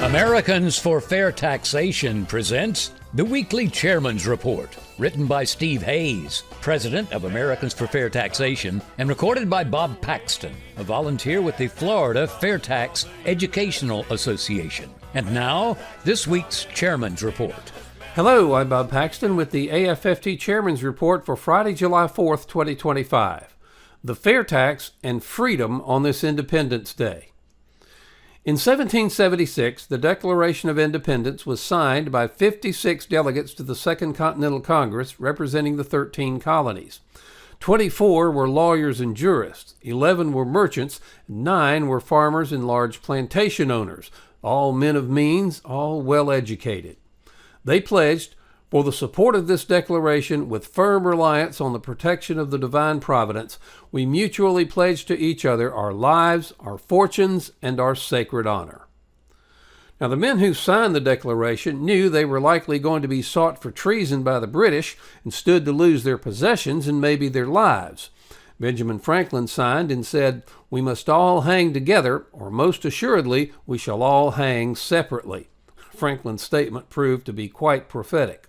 Americans for Fair Taxation presents the weekly Chairman's Report, written by Steve Hayes, president of Americans for Fair Taxation, and recorded by Bob Paxton, a volunteer with the Florida FAIRtax Educational Association. And now, this week's Chairman's Report. Hello, I'm Bob Paxton with the AFFT Chairman's Report for Friday, July 4th, 2025. The FAIRtax and freedom on this Independence Day. In 1776, the Declaration of Independence was signed by 56 delegates to the Second Continental Congress representing the 13 colonies. 24 were lawyers and jurists, 11 were merchants, 9 were farmers and large plantation owners, all men of means, all well educated. They pledged, for the support of this declaration, with firm reliance on the protection of the divine providence, we mutually pledge to each other our lives, our fortunes, and our sacred honor. Now, the men who signed the declaration knew they were likely going to be sought for treason by the British and stood to lose their possessions and maybe their lives. Benjamin Franklin signed and said, "We must all hang together, or most assuredly we shall all hang separately." Franklin's statement proved to be quite prophetic.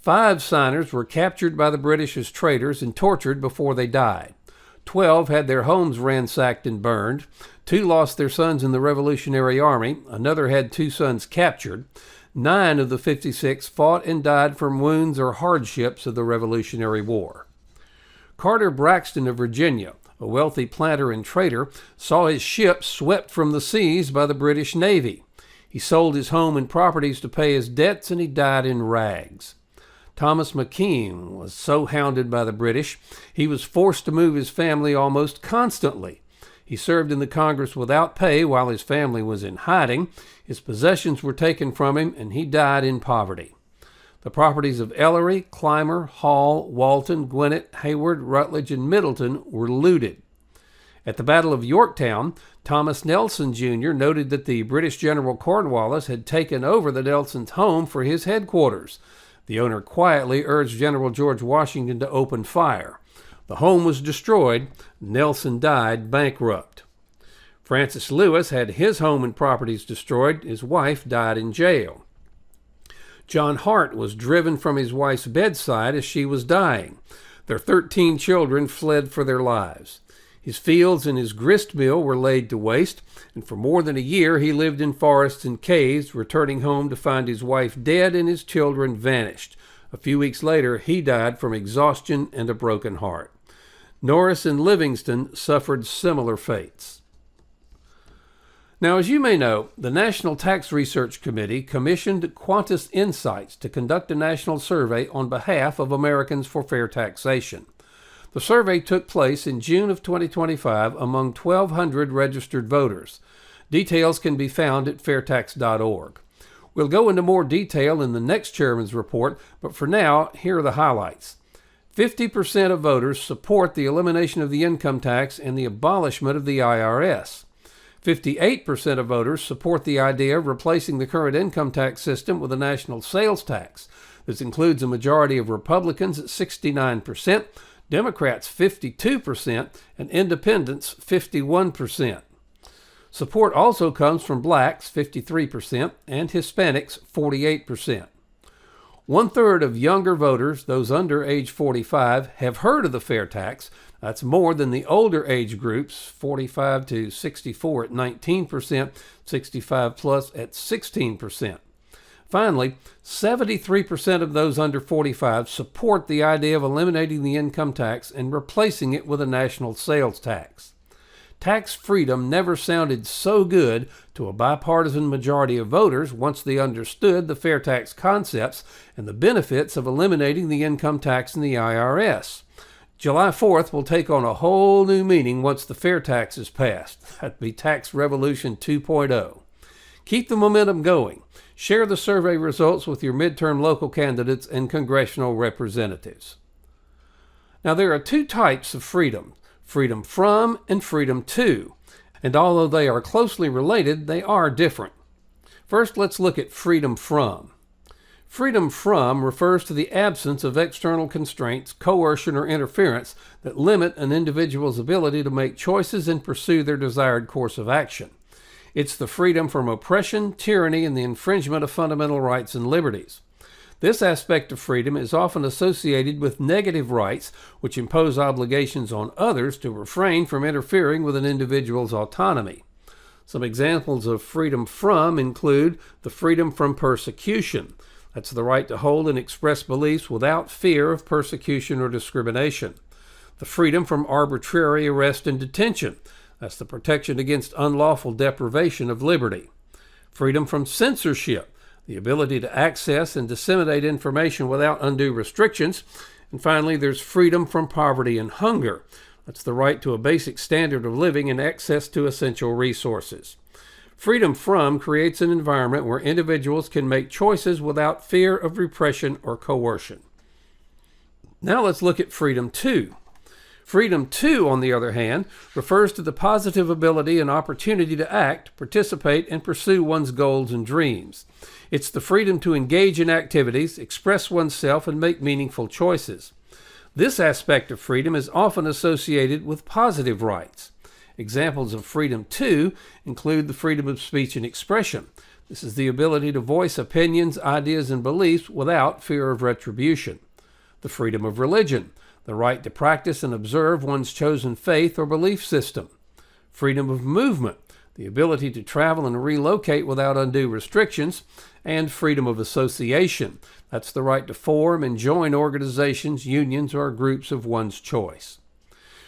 5 signers were captured by the British as traitors and tortured before they died. 12 had their homes ransacked and burned. 2 lost their sons in the Revolutionary Army. Another had 2 sons captured. 9 of the 56 fought and died from wounds or hardships of the Revolutionary War. Carter Braxton of Virginia, a wealthy planter and trader, saw his ship swept from the seas by the British Navy. He sold his home and properties to pay his debts, and he died in rags. Thomas McKean was so hounded by the British, he was forced to move his family almost constantly. He served in the Congress without pay while his family was in hiding. His possessions were taken from him, and he died in poverty. The properties of Ellery, Clymer, Hall, Walton, Gwinnett, Hayward, Rutledge, and Middleton were looted. At the Battle of Yorktown, Thomas Nelson Jr. noted that the British General Cornwallis had taken over the Nelsons' home for his headquarters. The owner quietly urged General George Washington to open fire. The home was destroyed. Nelson died bankrupt. Francis Lewis had his home and properties destroyed. His wife died in jail. John Hart was driven from his wife's bedside as she was dying. Their 13 children fled for their lives. His fields and his grist mill were laid to waste, and for more than a year he lived in forests and caves, returning home to find his wife dead and his children vanished. A few weeks later, he died from exhaustion and a broken heart. Norris and Livingston suffered similar fates. Now, as you may know, the National Tax Research Committee commissioned Quantus Insights to conduct a national survey on behalf of Americans for Fair Taxation. The survey took place in June of 2025 among 1,200 registered voters. Details can be found at fairtax.org. We'll go into more detail in the next Chairman's Report, but for now, here are the highlights. 50% of voters support the elimination of the income tax and the abolishment of the IRS. 58% of voters support the idea of replacing the current income tax system with a national sales tax. This includes a majority of Republicans at 69%, Democrats 52%, and Independents 51%. Support also comes from blacks 53% and Hispanics 48%. 1/3 of younger voters, those under age 45, have heard of the fair tax. That's more than the older age groups, 45 to 64 at 19%, 65 plus at 16%. Finally, 73% of those under 45 support the idea of eliminating the income tax and replacing it with a national sales tax. Tax freedom never sounded so good to a bipartisan majority of voters once they understood the fair tax concepts and the benefits of eliminating the income tax and the IRS. July 4th will take on a whole new meaning once the fair tax is passed. That'd be Tax Revolution 2.0. Keep the momentum going. Share the survey results with your midterm local candidates and congressional representatives. Now, there are 2 types of freedom, freedom from and freedom to, and although they are closely related, they are different. First, let's look at freedom from. Freedom from refers to the absence of external constraints, coercion, or interference that limit an individual's ability to make choices and pursue their desired course of action. It's the freedom from oppression, tyranny, and the infringement of fundamental rights and liberties. This aspect of freedom is often associated with negative rights, which impose obligations on others to refrain from interfering with an individual's autonomy. Some examples of freedom from include the freedom from persecution. That's the right to hold and express beliefs without fear of persecution or discrimination. The freedom from arbitrary arrest and detention. That's the protection against unlawful deprivation of liberty. Freedom from censorship. The ability to access and disseminate information without undue restrictions. And finally, there's freedom from poverty and hunger. That's the right to a basic standard of living and access to essential resources. Freedom from creates an environment where individuals can make choices without fear of repression or coercion. Now let's look at freedom to. Freedom to, on the other hand, refers to the positive ability and opportunity to act, participate, and pursue one's goals and dreams. It's the freedom to engage in activities, express oneself, and make meaningful choices. This aspect of freedom is often associated with positive rights. Examples of freedom to include the freedom of speech and expression. This is the ability to voice opinions, ideas, and beliefs without fear of retribution. The freedom of religion. The right to practice and observe one's chosen faith or belief system. Freedom of movement, the ability to travel and relocate without undue restrictions, and freedom of association. That's the right to form and join organizations, unions, or groups of one's choice.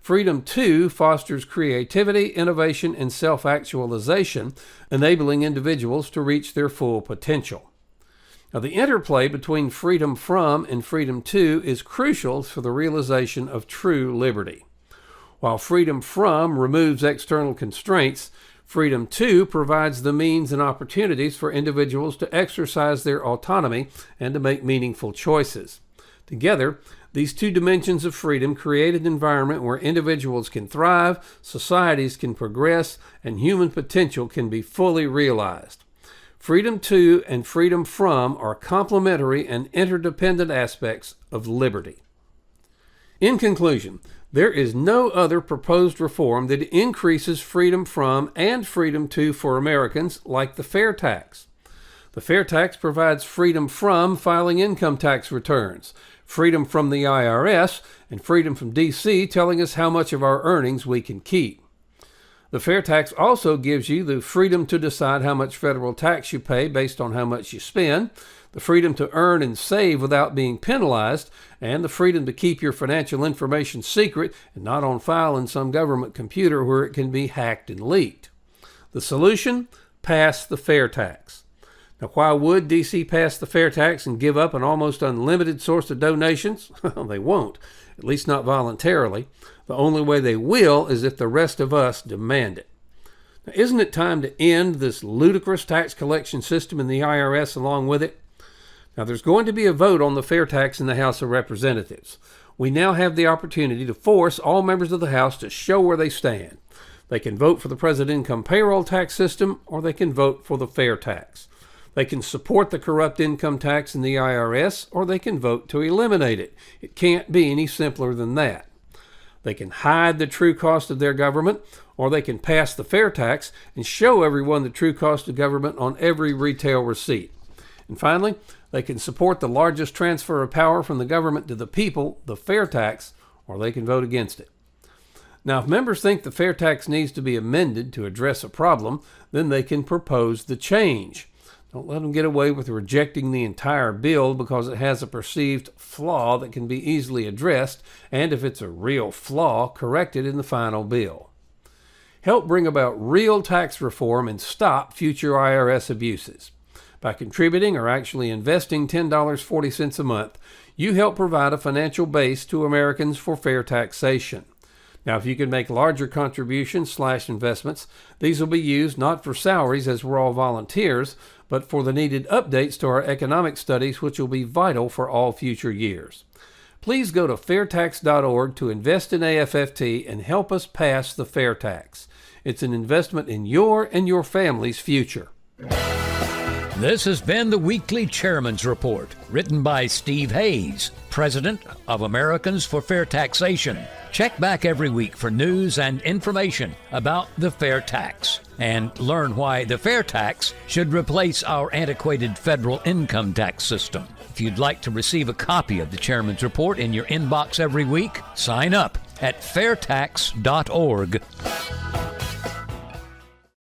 Freedom to fosters creativity, innovation, and self-actualization, enabling individuals to reach their full potential. Now, the interplay between freedom from and freedom to is crucial for the realization of true liberty. While freedom from removes external constraints, freedom to provides the means and opportunities for individuals to exercise their autonomy and to make meaningful choices. Together, these two dimensions of freedom create an environment where individuals can thrive, societies can progress, and human potential can be fully realized. Freedom to and freedom from are complementary and interdependent aspects of liberty. In conclusion, there is no other proposed reform that increases freedom from and freedom to for Americans like the FAIRtax. The FAIRtax provides freedom from filing income tax returns, freedom from the IRS, and freedom from D.C. telling us how much of our earnings we can keep. The FAIRtax also gives you the freedom to decide how much federal tax you pay based on how much you spend, the freedom to earn and save without being penalized, and the freedom to keep your financial information secret and not on file in some government computer where it can be hacked and leaked. The solution? Pass the FAIRtax. Now, why would D.C. pass the FAIRtax and give up an almost unlimited source of donations? Well, they won't, at least not voluntarily. The only way they will is if the rest of us demand it. Now, isn't it time to end this ludicrous tax collection system and the IRS along with it? Now, there's going to be a vote on the FAIRtax in the House of Representatives. We now have the opportunity to force all members of the House to show where they stand. They can vote for the President Income Payroll Tax System, or they can vote for the FAIRtax. They can support the corrupt income tax in the IRS, or they can vote to eliminate it. It can't be any simpler than that. They can hide the true cost of their government, or they can pass the FAIRtax and show everyone the true cost of government on every retail receipt. And finally, they can support the largest transfer of power from the government to the people, the FAIRtax, or they can vote against it. Now, if members think the FAIRtax needs to be amended to address a problem, then they can propose the change. Don't let them get away with rejecting the entire bill because it has a perceived flaw that can be easily addressed, and if it's a real flaw, corrected in the final bill. Help bring about real tax reform and stop future IRS abuses. By contributing or actually investing $10.40 a month, you help provide a financial base to Americans for fair taxation. Now, if you can make larger contributions/investments, these will be used not for salaries, as we're all volunteers, but for the needed updates to our economic studies, which will be vital for all future years. Please go to fairtax.org to invest in AFFT and help us pass the FAIRtax. It's an investment in your and your family's future. This has been the Weekly Chairman's Report, written by Steve Hayes, President of Americans for Fair Taxation. Check back every week for news and information about the FAIRtax. and learn why the fair tax should replace our antiquated federal income tax system. If you'd like to receive a copy of the Chairman's Report in your inbox every week, sign up at fairtax.org.